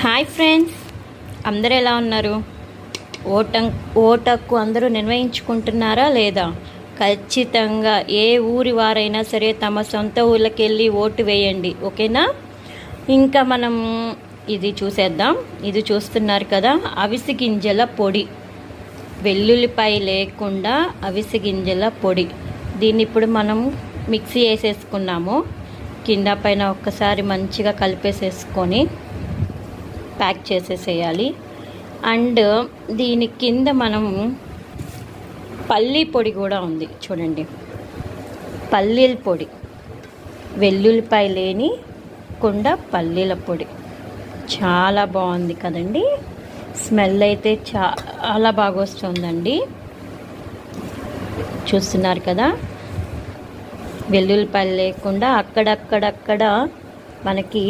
Hi friends, అందరూ ఎలా ఉన్నారు? ఓటకు అందరూ నిర్వహించుకుంటున్నారా లేదా? ఖచ్చితంగా ఏ ఊరి వారైనా సరే తమ సొంత ఊళ్ళకి వెళ్ళి ఓటు వేయండి, ఓకేనా? ఇంకా మనం ఇది చూసేద్దాం. ఇది చూస్తున్నారు కదా, అవిసె గింజల పొడి, వెల్లుల్లిపాయ లేకుండా అవిసె గింజల పొడి. దీన్ని ఇప్పుడు మనం మిక్సీ వేసేసుకున్నాము. కింద పైన ఒక్కసారి మంచిగా కలిపేసేసుకొని ప్యాక్ చేసేసేయాలి. అండ్ దీని కింద మనం పల్లీ పొడి కూడా ఉంది చూడండి, పల్లీల పొడి, వెల్లుల్లిపాయ లేని కుండా పల్లీల పొడి. చాలా బాగుంది కదండి, స్మెల్ అయితే చాలా బాగా వస్తుందండి. చూస్తున్నారు కదా, వెల్లుల్లిపాయలు లేకుండా అక్కడక్కడక్కడ మనకి